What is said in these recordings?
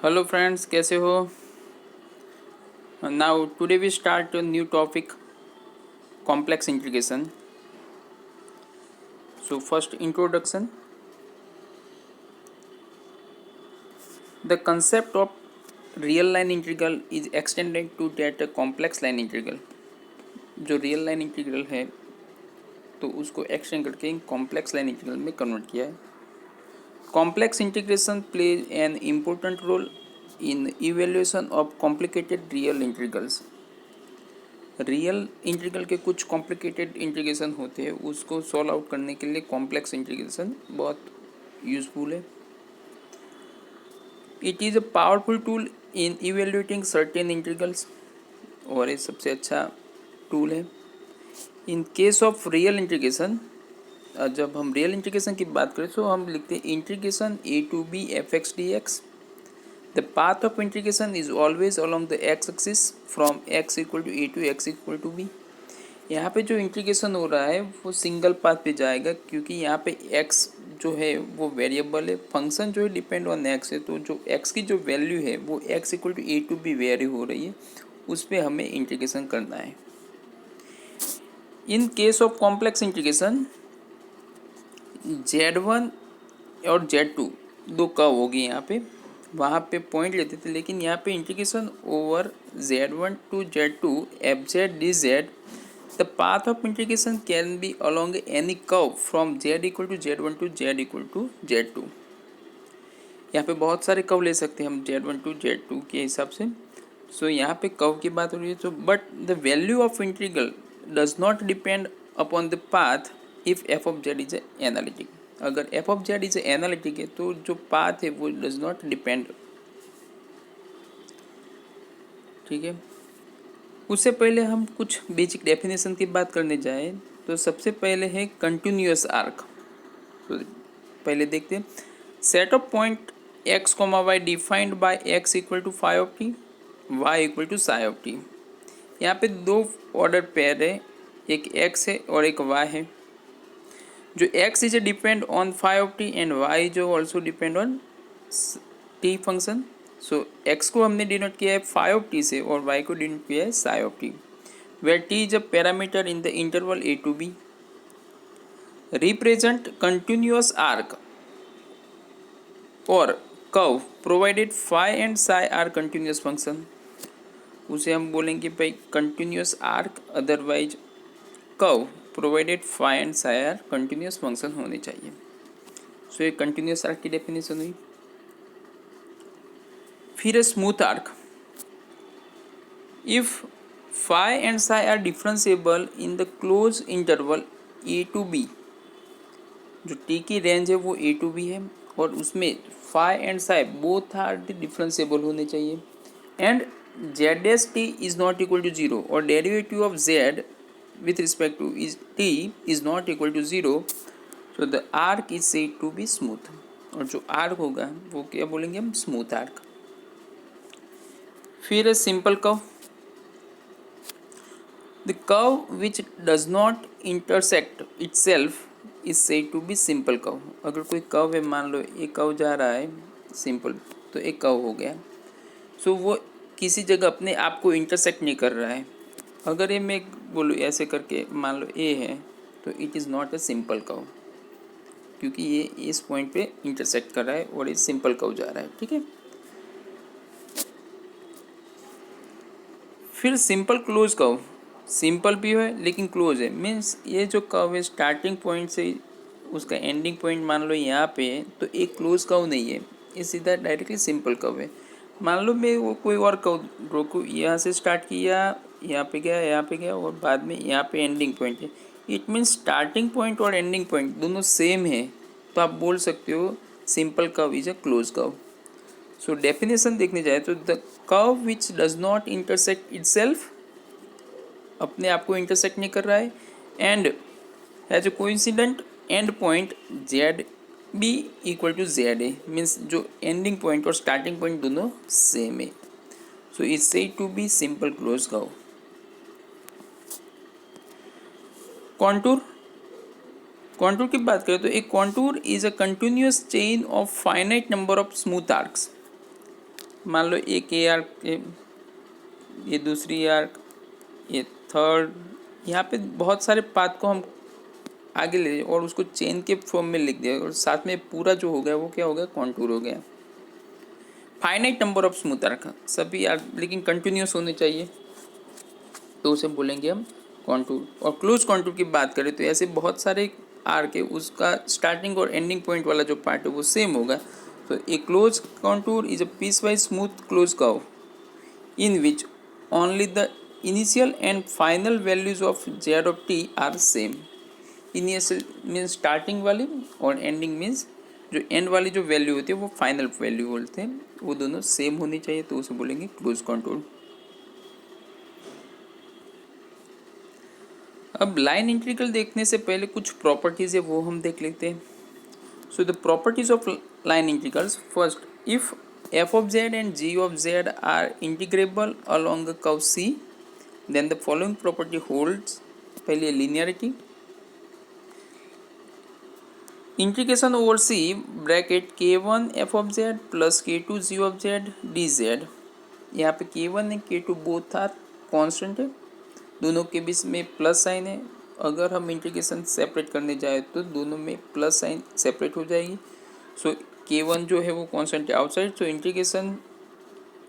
Hello friends, कैसे हो? Now today we start a new topic, complex integration. So first introduction. The concept of real line integral is extended to that complex line integral. जो real line integral है तो उसको extend करके complex line integral में convert किया है. Complex integration plays an important role in evaluation of complicated real integrals. Real integral के कुछ कॉम्प्लिकेटेड इंटीग्रेशन होते हैं, उसको सॉल्व आउट करने के लिए कॉम्प्लेक्स इंटीग्रेशन बहुत यूजफुल है. It is a powerful tool in evaluating certain integrals, और ये सबसे अच्छा टूल है. In case of real integration, जब हम रियल इंटीग्रेशन की बात करें तो हम लिखते हैं integration A to B f x d x. The path of integration is always along the x axis from x equal to a to x equal to b. यहाँ पे जो इंटीग्रेशन हो रहा है वो सिंगल पाथ पे जाएगा, क्योंकि यहाँ पे x जो है वो वेरिएबल है, फंक्शन जो है डिपेंड ऑन x है, तो जो x की जो वैल्यू है वो x equal to a to b vary हो रही है, उस पर हमें इंटीग्रेशन करना है. In case of complex integration z1 और z2 दो कर्व होगी यहाँ पे, वहाँ पे पॉइंट लेते थे, लेकिन यहाँ पे integration over z1 to z2 fz dz. The path of integration can be along any curve from z equal to z1 to z equal to z2. यहाँ पे बहुत सारे कर्व ले सकते हैं हम z1 to z2 के हिसाब से. सो यहाँ पे कर्व की बात हो रही है, तो but the value of integral does not depend upon the path if f of z is analytic. अगर f of z is analytic है तो जो पाथ है वो डज नॉट डिपेंड. ठीक है. उससे पहले हम कुछ बेसिक डेफिनेशन की बात करने जाएं तो सबसे पहले है कंटिन्यूअस आर्क. तो पहले देखते हैं set of point x comma y defined by x equal to phi of t, y equal to psi of t. यहाँ पे दो ऑर्डर पेयर है, एक एक्स है और एक वाई है. जो X is depend on phi of T and Y जो also depend on T function. So x को हमने डिनोट किया है फाई ऑफ टी से और y को डिनोट किया है psi of T, where t is a parameter in the interval a to b. Represent continuous arc और curve provided phi and psi are continuous function. उसे हम बोलेंगे भाई continuous arc, otherwise curve provided phi and psi are continuous function होने चाहिए. सो ये continuous arc की definition हुई. फिर smooth arc. If phi and psi are differentiable in the close interval A to B, जो टी की रेंज है वो ए टू बी है और उसमें phi and psi both are differentiable होने चाहिए, and Z S T is not equal to zero और derivative of Z with respect to is T is not equal to zero. So the arc is said to be smooth, और जो arc होगा वो क्या बोलेंगे हम, smooth arc. फिर है simple curve. The curve which does not intersect itself is said to be simple curve. अगर कोई कर्व है, मान लो एक कर्व जा रहा है सिंपल, तो एक कर्व हो गया. सो वो किसी जगह अपने आप को इंटरसेक्ट नहीं कर रहा है. अगर ये मैं बोलूँ ऐसे करके, मान लो ए है, तो it is not a simple curve, क्योंकि ये इस पॉइंट पे इंटरसेक्ट कर रहा है और ये सिंपल कर्व जा रहा है. ठीक है. फिर सिंपल क्लोज कर्व. सिंपल भी है लेकिन क्लोज है, मीन्स ये जो कर्व है स्टार्टिंग पॉइंट से उसका एंडिंग पॉइंट मान लो यहाँ पे है, तो एक क्लोज कर्व नहीं है, ये सीधा डायरेक्टली सिंपल कर्व है. मान लो मैं वो कोई और कर्व ड्रॉ को यहाँ से स्टार्ट किया, यहाँ पे गया, यहाँ पे गया और बाद में यहाँ पे एंडिंग पॉइंट है. इट मीन्स स्टार्टिंग पॉइंट और एंडिंग पॉइंट दोनों सेम है, तो आप बोल सकते हो simple curve is a close curve. So definition देखने जाए तो the curve which does not intersect itself, अपने आप को इंटरसेक्ट नहीं कर रहा है, and has a coincident end point z b equal to z a, means जो एंडिंग पॉइंट और स्टार्टिंग पॉइंट दोनों सेम है. सो is said to be simple close curve. Contour. Contour की बात करें तो एक contour is a continuous chain of finite number of smooth arcs. मान लो एक ए आर्क, ये दूसरी आर्क, ये थर्ड, यहाँ पे बहुत सारे पाथ को हम आगे ले और उसको चेन के फॉर्म में लिख दिया और साथ में पूरा जो हो गया वो क्या हो गया, कॉन्टूर हो गया। Finite number of smooth arc, सभी आर्क लेकिन कंटिन्यूस होने चाहिए, तो उसे बोलेंगे हम कॉन्टूर। और क्लोज कॉन्टूर की बात करें तो ऐसे बहुत सारे आर्क है, उसका स्टार्टिंग और एंडिंग पॉइंट वाला जो पार्ट है वो सेम होगा। तो A close contour is a piecewise smooth close curve in which only the initial and final values of z of t are same। Initial means starting वाली और ending means जो and वाली जो value होती है वो final value बोलते हैं, वो दोनों सेम होनी चाहिए, तो उसे बोलेंगे क्लोज कॉन्टूर। अब लाइन इंटीग्रल देखने से पहले कुछ प्रॉपर्टीज है वो हम देख लेते हैं। So the properties of line integrals, first, if f of z and g of z are integrable along a curve c, then the following property holds। पहले linearity, integration over c bracket k1 f of z plus k2 g of z dz। यहाँ पे k1 है k2 both are constant है, दोनों के बीच में plus sign है। अगर हम इंटीग्रेशन सेपरेट करने जाए तो दोनों में प्लस साइन सेपरेट हो जाएगी। सो k1 जो है वो कांस्टेंट है आउटसाइड, तो इंटीग्रेशन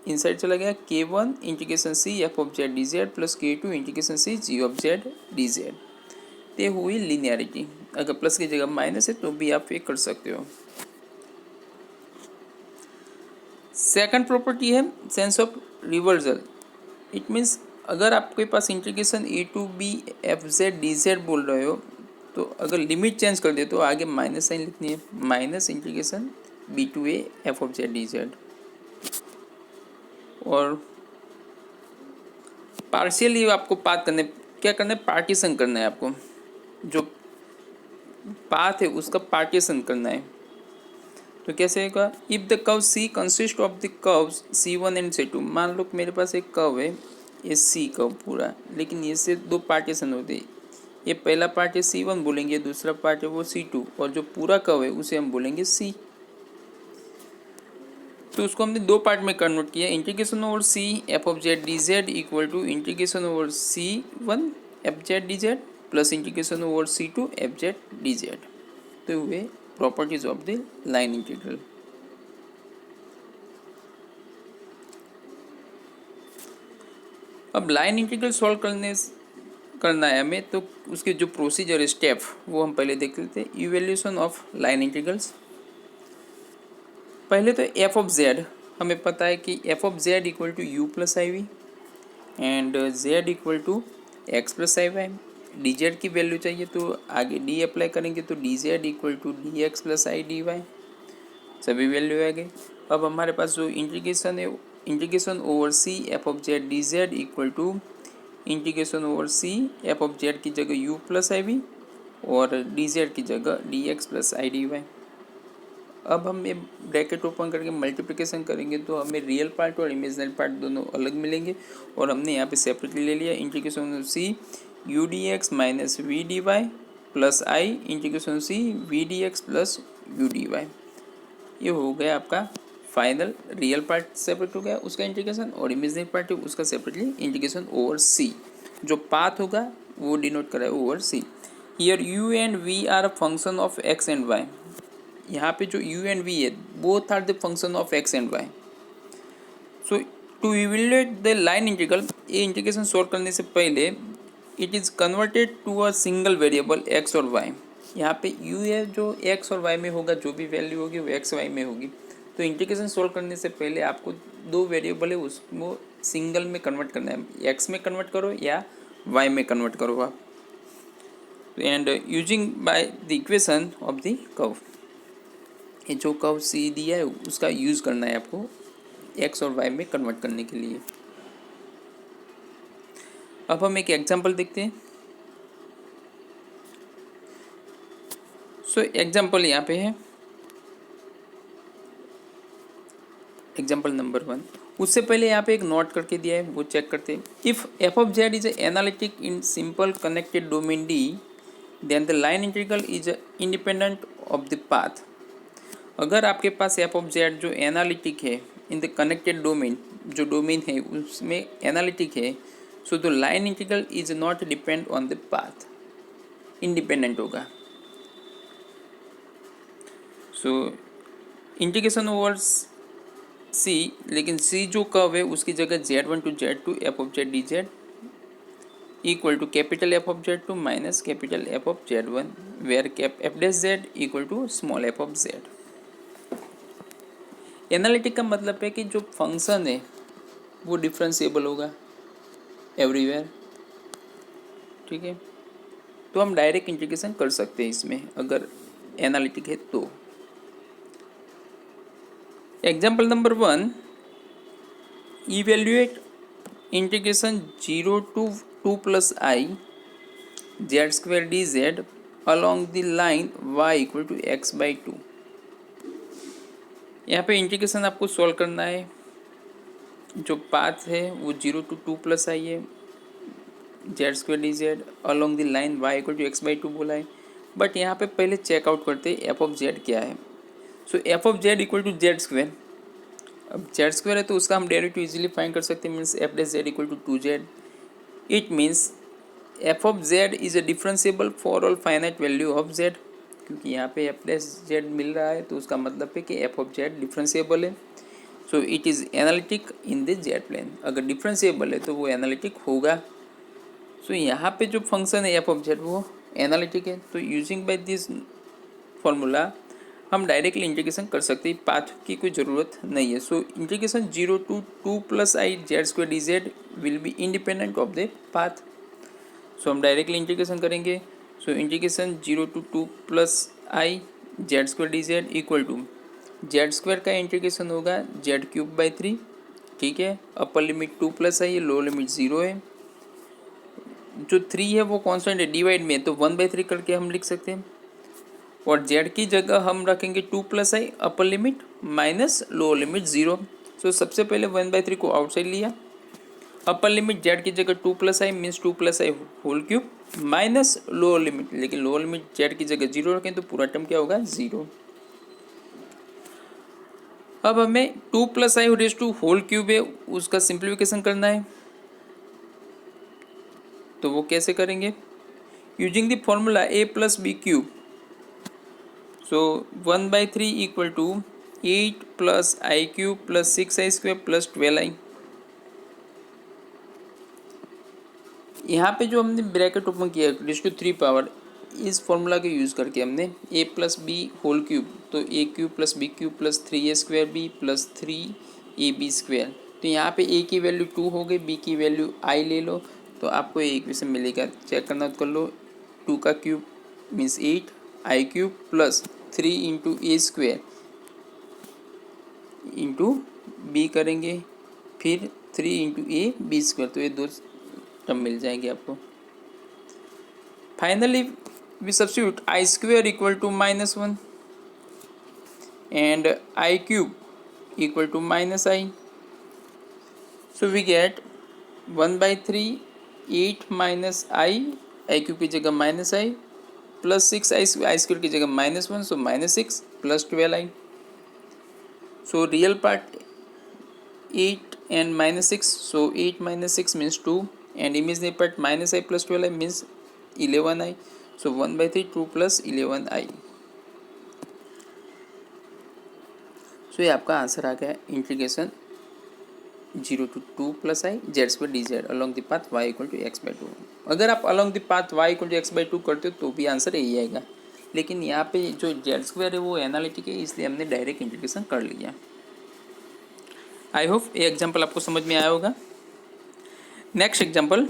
इनसाइड चला गया, k1 integration c f of z dz plus k2 integration c g of z dz। ये हुई लिनियरिटी। अगर प्लस की जगह माइनस है तो भी आप ये कर सकते हो। सेकंड प्रॉपर्टी है sense of reversal. It means अगर आपके पास integration A to B F Z D Z बोल रहे हो, तो अगर लिमिट चेंज कर दे तो आगे माइनस साइन लिखनी है, minus integration b to a f of z D z. और पार्शियली आपको पाथ करने, क्या करना है, पार्टीशन करना है आपको, जो पाथ है उसका पार्टीशन करना है। तो कैसे होगा, if the curve c consist of the curves c1 and c2। मान लो कि मेरे पास एक कर्व है, ये सी कर्व पूरा, लेकिन ये से दो पार्टीशन होते हैं। ये पहला पार्ट है c1 बोलेंगे, दूसरा पार्ट है वो c2, और जो पूरा कर्व है उसे हम बोलेंगे c। तो उसको हमने दो पार्ट में कन्वर्ट किया, integration over c f of z D Z equal to integration over c1 f Z D z plus integration over c2 f Z D z. तो हुए properties of the line integral. अब line integral solve करना है हमें, तो उसके जो procedure step वो हम पहले देख लेते हैं। इवैल्यूएशन ऑफ लाइन इंटीग्रल्स, पहले तो एफ ऑफ जेड हमें पता है कि f of Z equal to u plus i v and z equal to x plus i y. D z की वैल्यू चाहिए तो आगे डी अप्लाई करेंगे, तो d Z equal to d x plus i d y, सभी value आ गई। अब हमारे पास जो इंटीग्रेशन है, integration over c f of z D Z equal to integration over c f of z की जगह यू प्लस आई वी और डी जेड की जगह d x plus i d y. अब हम ये ब्रैकेट ओपन करके मल्टीप्लिकेशन करेंगे तो हमें रियल पार्ट और इमेजिनरी पार्ट दोनों अलग मिलेंगे, और हमने यहाँ पे सेपरेटली ले लिया integration of c u d x minus v d y plus i integration c v d x plus u d y. ये हो गया आपका फाइनल, रियल पार्ट सेपरेट हो गया उसका इंटीग्रेशन, और इमेजिनरी पार्ट है उसका सेपरेटली इंटीग्रेशन ओवर सी। जो पाथ होगा वो डिनोट करा है over c. Here u and v are a function of x and y. यहाँ पे जो u एंड v है both are the function of x and y। So to evaluate the line integral, ये integration solve करने से पहले it is converted to a single variable x और y। यहाँ पे u है जो x और y में होगा, जो भी वैल्यू होगी वो x y में होगी। तो इंटीग्रेशन सॉल्व करने से पहले आपको दो वेरिएबल है उसको सिंगल में कन्वर्ट करना है, x में कन्वर्ट करो या y में कन्वर्ट करो आप, and using by the equation of the curve. ये जो कर्व सी दिया है उसका यूज़ करना है आपको एक्स और वाई में कन्वर्ट करने के लिए। अब हम एक एग्जांपल देखते हैं। सो एग्जांपल यहाँ पे है, एग्जांपल नंबर 1। उससे पहले यहाँ पे एक नोट करके दिया है वो चेक करते हैं। If F of Z is analytic in simple connected domain D, then the line integral is independent of the path. अगर आपके पास एफ ऑफ जेड जो एनालिटिक है इन द कनेक्टेड डोमेन, जो डोमेन है उसमें एनालिटिक है, so the line integral is not depend on the path, independent होगा। सो इंटीग्रेशन ओवर सी, लेकिन सी जो कर्व है उसकी जगह Z1 to Z2 f of z D Z equal to capital f of z two minus capital f of Z1 where cap f dash z equal to small f of z. Analytic का मतलब है कि जो function है वो differentiable होगा everywhere, ठीक है। तो हम डायरेक्ट इंटीग्रेशन कर सकते हैं इसमें अगर एनालिटिक है तो। Example number 1, evaluate integration 0 to 2 plus I z square dz along the line y equal to x by 2। यहाँ पे इंटीग्रेशन आपको सॉल्व करना है, जो पाथ है वो 0 to 2 plus I है, z square D Z along the line y equal to x by 2 बोला है। बट यहाँ पे पहले चेकआउट करते हैं एफ ऑफ जेड क्या है। So F of Z equal to Z square, अब जेड स्क्वेयर है तो उसका हम डेरिवेटिव इजीली फाइंड कर सकते हैं, means f dash z equal to 2z। It means f of Z is a differentiable for all finite value of z, क्योंकि यहाँ पे एफ डैश जेड मिल रहा है तो उसका मतलब है कि एफ ऑफ जेड डिफरेंशिएबल है। So it is analytic in the z plane, अगर डिफरेंशिएबल है तो वो एनालिटिक होगा। सो यहाँ पे जो फंक्शन है एफ ऑफ जेड वो एनालिटिक है। तो यूजिंग बाय दिस फॉर्मूला हम डायरेक्टली इंटीग्रेशन कर सकते हैं, पाथ की कोई ज़रूरत नहीं है। So integration 0 to 2 plus I Z square D Z will be independent of the path. So हम डायरेक्टली इंटीग्रेशन करेंगे। So integration 0 to 2 plus I Z square D Z equal to Z square का integration होगा Z cube by 3, ठीक है। Upper limit 2 plus I है, lower limit 0 है, जो 3 है वो कांस्टेंट है, डिवाइड में तो 1/3 करके हम लिख सकते हैं। और z की जगह हम रखेंगे 2 plus I upper limit minus lower limit 0। सो सबसे पहले 1/3 को आउटसाइड लिया, अपर लिमिट z की जगह 2 plus I means 2 plus I whole cube minus lower limit, लेकिन लोअर लिमिट z की जगह 0 रखें तो पूरा टर्म क्या होगा 0। अब हमें 2 plus I raise to whole cube है उसका सिंप्लीफिकेशन करना है, तो वो कैसे करेंगे, using the formula a plus b cube. So 1/3 equal to 8 plus i cube plus 6i square plus 12i। यहाँ पे जो हमने ब्रैकेट ओपन किया रेज़ टू 3 पावर, इस फॉर्मूला के यूज़ करके हमने a plus b whole cube, तो a cube plus b cube plus 3a square b plus 3ab square. तो यहाँ पे a की वैल्यू 2 हो गई, b की वैल्यू i ले लो तो आपको एक इक्वेशन मिलेगा, चेक करना तो कर लो। 2 का क्यूब मीन्स 8 आई क्यूब प्लस 3 इंटू ए स्क्वेयर इंटू बी करेंगे, फिर 3 इंटू ए बी स्क्वेयर, तो ये दो टर्म मिल जाएंगे आपको। Finally we substitute i square equal to -1 and i cube equal to -i। So we get 1/3 8 minus i cube की जगह -i प्लस 6i स्क्वेयर की जगह -1, so -6 plus 12i। So real part 8 and -6, so 8 minus 6 means 2 and imaginary part -i plus 12i means 11i, so 1/3 2 plus 11i। So ये आपका answer आ गया integration 0 to 2 plus I z square d Z along the path y equal to x by 2। अगर आप along the path y equal to x by 2 करते हो तो भी आंसर यही आएगा, लेकिन यहाँ पे जो जेड स्क्वायर है वो एनालिटिक है, इसलिए हमने डायरेक्ट इंटीग्रेशन कर लिया। आई होप ये एग्जाम्पल आपको समझ में आया होगा। Next example,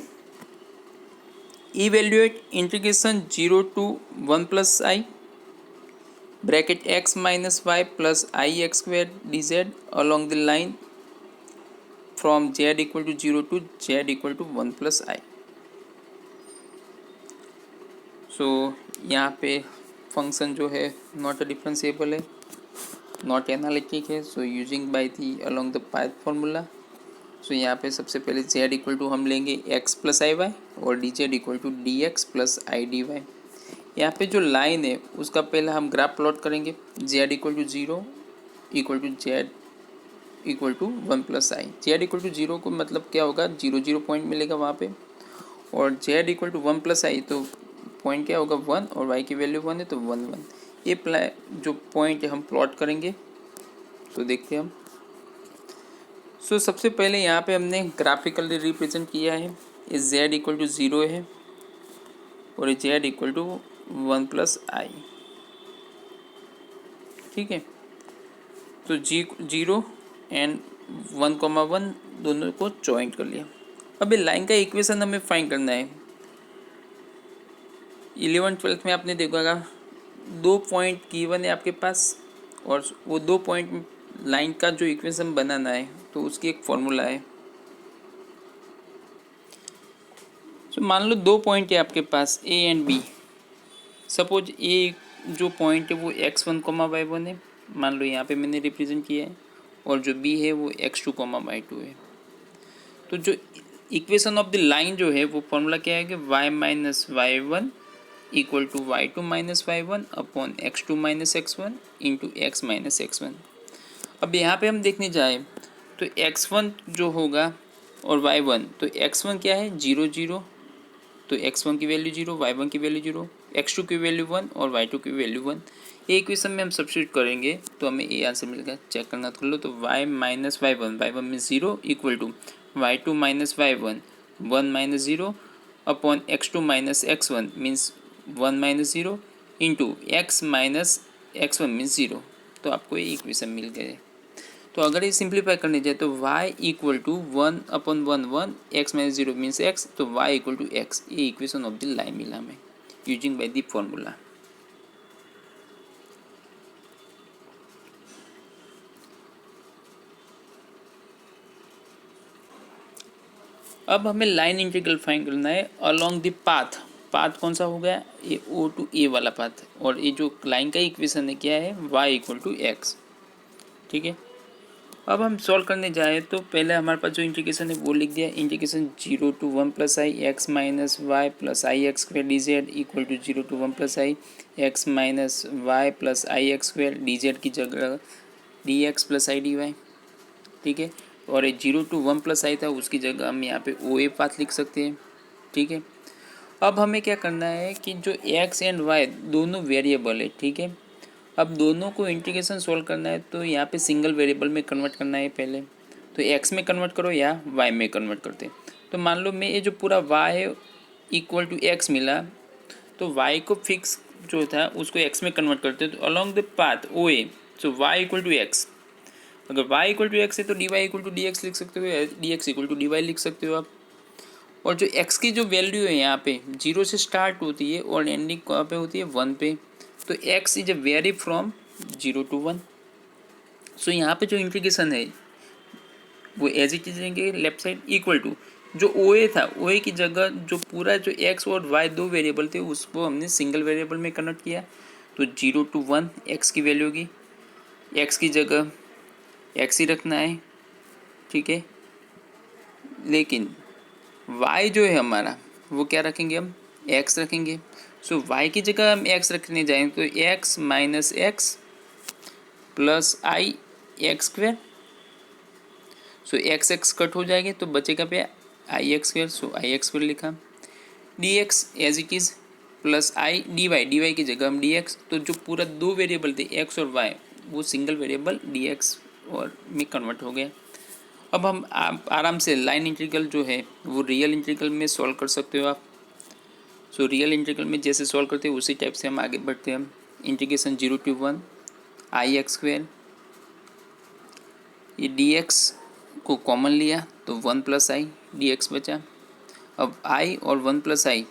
evaluate integration 0 to 1 plus I bracket x minus Y plus I X square D Z along the line from z equal to 0 to z equal to 1 plus I। सो यहाँ पे function जो है not differentiable है, not analytic है, so using by the along the path formula. So यहाँ पे सबसे पहले z इक्वल टू हम लेंगे x प्लस आई वाई और d Z equal to d x plus i d y. यहाँ पे जो लाइन है उसका पहले हम ग्राफ प्लॉट करेंगे, z equal to 0 equal to z equal to 1 plus i. Z equal to 0 को मतलब क्या होगा, 0 0 पॉइंट मिलेगा वहाँ पे, और जेड इक्वल टू 1 प्लस आई तो पॉइंट क्या होगा 1, और वाई की वैल्यू 1 है तो 1 1। ये जो पॉइंट है हम प्लॉट करेंगे, तो देखते हैं हम। सो सबसे पहले यहाँ पे हमने ग्राफिकली रिप्रेजेंट किया है, ये जेड इक्वल टू 0 है और ये जेड इक्वल टू 1 प्लस आई। ठीक है, तो 0 एंड 1,1 दोनों को जॉइंट कर लिया। अब ये लाइन का इक्वेशन हमें फाइंड करना है। 11th-12th में आपने देखा होगा, 2 पॉइंट गिवन है आपके पास, और वो 2 पॉइंट लाइन का जो इक्वेशन बनाना है तो उसकी एक फॉर्मूला है। तो मान लो 2 पॉइंट है आपके पास ए एंड बी। सपोज ए जो पॉइंट है वो x1, y1 है, मान लो यहाँ पे मैंने रिप्रेजेंट किया है, और जो बी है वो x2, y2 है। तो जो इक्वेशन ऑफ द लाइन जो है वो फॉर्मूला क्या है कि y माइनस y1 equal to y2 minus y1 upon x2 minus x1 into x minus x1। अब यहाँ पे हम देखने जाए तो x1 जो होगा और y1, तो x1 क्या है 0 0, तो x1 की वैल्यू 0, y1 की वैल्यू 0, x2 की वैल्यू 1 और y2 की वैल्यू 1। ये इक्वेशन में हम सब्स्टिट्यूट करेंगे तो हमें ये आंसर मिलेगा। चेक करना कर लो, तो y माइनस y1 में 0 equal to y2 minus y1 1 minus 0 upon x2 minus x1 means 1 minus 0 into x minus x1 means 0। तो आपको ये इक्वेशन मिल गए। तो अगर ये सिंप्लीफाई करने जाए तो y equal to 1 upon 1 1, x minus 0 means x, तो y इक्वल टू x। ये इक्वेशन ऑफ द लाइन मिला हमें यूजिंग बाय द फॉर्मूला। अब हमें लाइन इंटीग्रल फाइंड करना है अलोंग द पाथ। पाथ कौन सा हो गया, ये o टू a वाला पाथ, और ये जो लाइन का इक्वेशन है क्या है y इक्वल टू x। ठीक है, अब हम सॉल्व करने जाए तो पहले हमारे पास जो इंटीग्रेशन है वो लिख दिया। Integration 0 to 1 plus I x minus Y plus I x square d Z equal to 0 to 1 plus I x minus Y plus I x square d z की जगह d x plus i d y. ठीक है, और ये 0 to 1 plus आई था उसकी जगह हम यहाँ पे ओ ए पाथ लिख सकते हैं। ठीक है, अब हमें क्या करना है कि जो एक्स एंड वाई दोनों वेरिएबल है, ठीक है, अब दोनों को इंटीग्रेशन सोल्व करना है तो यहाँ पे सिंगल वेरिएबल में कन्वर्ट करना है पहले, तो एक्स में कन्वर्ट करो या वाई में कन्वर्ट करते। तो मान लो मैं ये जो पूरा वाई है इक्वल टू एक्स मिला, तो वाई को फिक्स जो था उसको एक्स में कन्वर्ट करते तो along the path o a, so y equal to x. अगर वाई इक्वल टू एक्स है तो d y equal to d x लिख सकते हो, d x equal to d y लिख सकते हो आप। और जो x की जो वैल्यू है यहाँ पे 0 से स्टार्ट होती है और एंडिंग कहाँ पे होती है 1 पे, तो x is a vary from 0 to 1। So यहाँ पे जो इंटीग्रेशन है वो एज इट इज रहेंगे लेफ्ट साइड इक्वल टू जो ओ ए था, ओ ए की जगह जो पूरा जो x और y दो वेरिएबल थे उसको हमने सिंगल वेरिएबल में कन्वर्ट किया। तो 0 टू 1 x की वैल्यू होगी, x की जगह x ही रखना है। ठीक है, लेकिन y जो है हमारा वो क्या रखेंगे, हम x रखेंगे। सो y की जगह हम x रखने जाएँ तो x माइनस एक्स प्लस आई x square. So x x cut हो जाएंगे तो बचेगा पे i x square. So i x square लिखा, d x as it is plus i d y की जगह हम डी एक्स। तो जो पूरा दो वेरिएबल थे एक्स और वाई वो सिंगल वेरिएबल डी एक्स और में कन्वर्ट हो गया। अब हम आप आराम से लाइन इंटीग्रल जो है वो रियल इंटीग्रल में सॉल्व कर सकते हो आप। सो रियल इंटीग्रल में जैसे सॉल्व करते हैं उसी टाइप से हम आगे बढ़ते हैं। हम integration 0 to 1 i x square, ये डी एक्स को कॉमन लिया तो 1 प्लस आई डी एक्स बचा। अब आई और 1 प्लस आई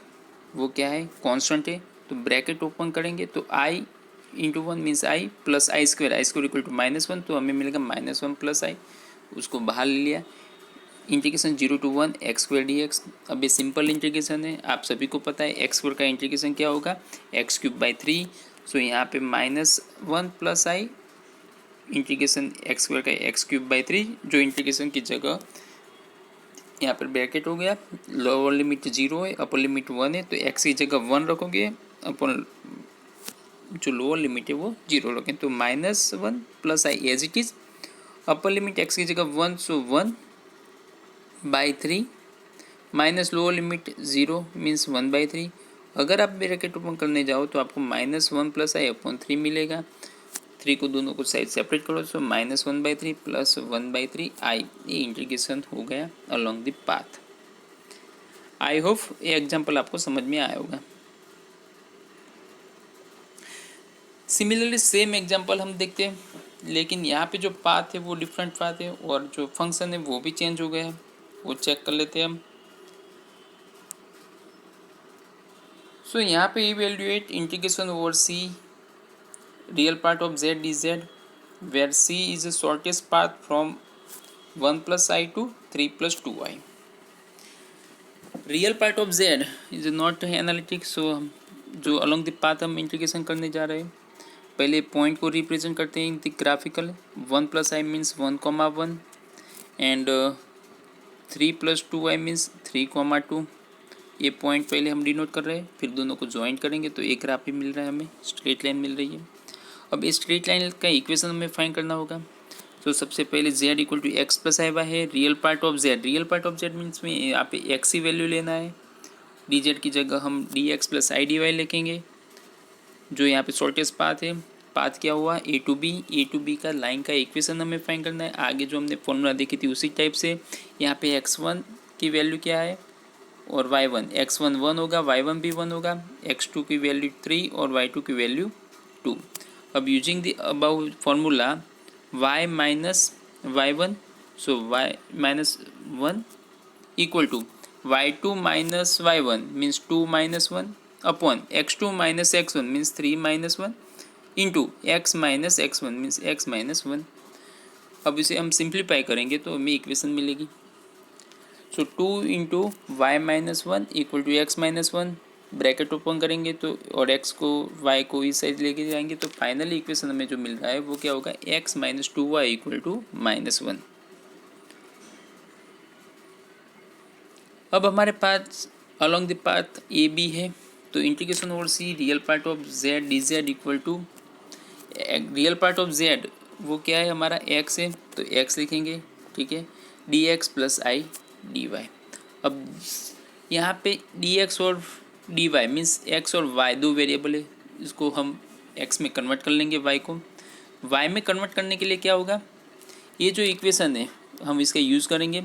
वो क्या है कांस्टेंट है, तो ब्रैकेट ओपन करेंगे तो I into 1 means I plus I square equal to -1, तो हमें मिलेगा -1 प्लस आई, उसको बाहर ले लिया। Integration 0 to 1 x square d x. अब ये सिंपल इंटीग्रेशन है, आप सभी को पता है एक्स स्क्वायर का इंटीग्रेशन क्या होगा x³/3। सो यहाँ पे -1 plus i integration x square का x³/3, जो इंटीग्रेशन की जगह यहाँ पर ब्रैकेट हो गया। लोअर लिमिट 0 है, अपर लिमिट 1 है, तो x की जगह 1 रखोगे, अपन जो लोअर लिमिट है वो 0 रखें, तो -1 plus i as it is. Upper limit x की जगह 1, so 1/3 minus lower limit 0 means 1/3। अगर आप ब्रैकेट ओपन करने जाओ तो आपको -1 + i/3 मिलेगा। 3 को दोनों को साइड सेपरेट करो, सो -1/3 + 1/3 i। ये इंटीग्रेशन हो गया along the path. I hope ये एग्जाम्पल आपको समझ में आया होगा। सिमिलरली सेम एग्जाम्पल हम देखते हैं, लेकिन यहाँ पे जो पाथ है वो डिफरेंट पाथ है और जो फंक्शन है वो भी चेंज हो गया है, वो चेक कर लेते हैं हम। सो यहाँ पे evaluate integration over c real part of z dz where c is the shortest path from 1 + i to 3 + 2i। Real part of z is not analytic, so जो अलोंग द पाथ हम integration करने जा रहे हैं, पहले point को represent करते हैं in the graphical. 1 + i means 1, 1 and 3 + 2i means 3, 2। ये पॉइंट पहले हम डिनोट कर रहे हैं, फिर दोनों को ज्वाइन करेंगे तो एक ग्राफ मिल रहा है, हमें स्ट्रेट लाइन मिल रही है। अब इस स्ट्रेट लाइन का इक्वेशन हमें फाइंड करना होगा। तो सबसे पहले z = x + i है, real part of z। Real part of z means में यहाँ पे x ही वैल्यू लेना है, dz की जगह हम dx + i dy लिखेंगे। जो यहाँ पे शॉर्टेस्ट पाथ है, पाथ क्या हुआ a to b का लाइन का इक्वेशन हमें फाइंड करना है। आगे जो हमने फॉर्मूला देखी थी उसी टाइप से यहाँ पे x1 की वैल्यू क्या है और y1, x1 1 होगा, y1 भी 1 होगा, x2 की वैल्यू 3 और y2 की वैल्यू 2। अब using the above formula y - y1, so y - 1 equal to y2 - y1 means 2 - 1 upon x2 - x1 means 3 - 1 into x - x1 means x - 1। अब इसे हम सिंप्लीफाई करेंगे तो हमें इक्वेशन मिलेगी। So 2 × y - 1 equal to x - 1, bracket open करेंगे तो और x को y को इस साइड लेके जाएंगे तो फाइनली इक्वेशन हमें जो मिल रहा है वो क्या होगा, x - 2y इक्वल टू -1। अब हमारे पास along the path A B है, तो integration over c real part of z dz equal to real part of z वो क्या है हमारा x है, तो x लिखेंगे, ठीक है, dx + i dy। अब यहाँ पे dx और dy मीन्स x और y दो वेरिएबल है, इसको हम x में कन्वर्ट कर लेंगे, y को y में कन्वर्ट करने के लिए क्या होगा, ये जो इक्वेशन है हम इसका यूज़ करेंगे।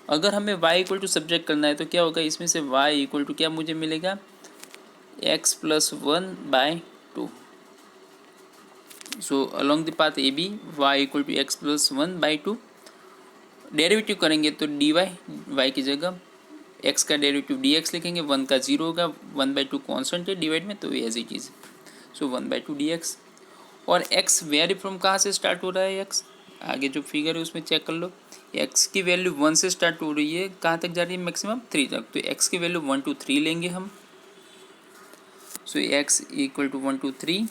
अगर हमें y इक्वल टू सब्जेक्ट करना है तो क्या होगा, इसमें से y इक्वल टू क्या मुझे मिलेगा, x + 1/2। So along the path A b y equal to x + 1/2। Derivative करेंगे तो dy y की जगह x का डेरिवेटिव dx लिखेंगे, 1 का 0 होगा, 1/2 कॉन्स्टेंट है डिवाइड में, तो as it is, so 1/2 dx। और x वेरी फ्रॉम कहाँ से स्टार्ट हो रहा है, x आगे जो फिगर है उसमें चेक कर लो, x की वैल्यू 1 से स्टार्ट हो रही है, कहाँ तक जा रही है, मैक्सिमम 3 तक, तो x की वैल्यू 1 to 3 लेंगे हम। सो x = 1 to 3।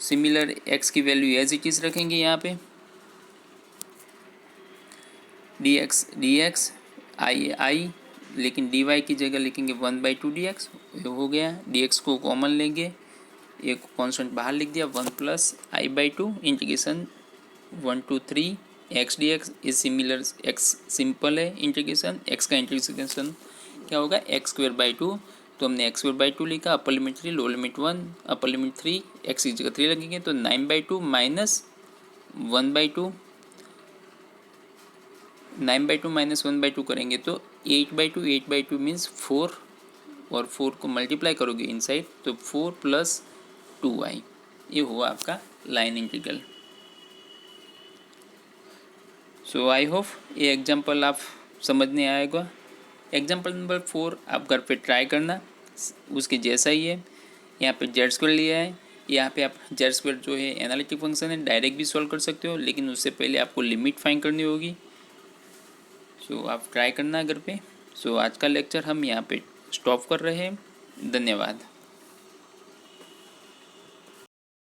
सिमिलर x की वैल्यू एज इट इज रखेंगे यहाँ पे, dx i, लेकिन dy की जगह लिखेंगे 1/2 dx, ये हो गया। dx को कॉमन लेंगे, एक कॉन्स्टेंट बाहर लिख दिया, 1 + i/2 integration 1 to 3 x dx is similar, x simple है इंटीग्रेशन, x का इंटीग्रेशन क्या होगा, x²/2, तो हमने x²/2 लिखा, upper limit 3 lower limit 1 upper limit 3, x की जगह 3 लगेंगे तो 9/2 माइनस 1/2, 9/2 माइनस 1/2 करेंगे तो 8/2, 8/2 मीन्स 4, और 4 को मल्टीप्लाई करोगे इनसाइड तो 4 + 2i, ये हुआ आपका line integral. So I hope ये एग्जांपल आप समझने आएगा। एग्जांपल नंबर 4 आप घर पे ट्राई करना, उसके जैसा ही है। यहाँ पे z² लिया है, यहाँ पे आप z² जो है एनालिटिक फंक्शन है, डायरेक्ट भी सॉल्व कर सकते हो, लेकिन उससे पहले आपको लिमिट फाइंड करनी होगी। सो आप ट्राई करना घर पे। सो आज का लेक्चर हम यहाँ पे स्टॉप कर रहे हैं। धन्यवाद।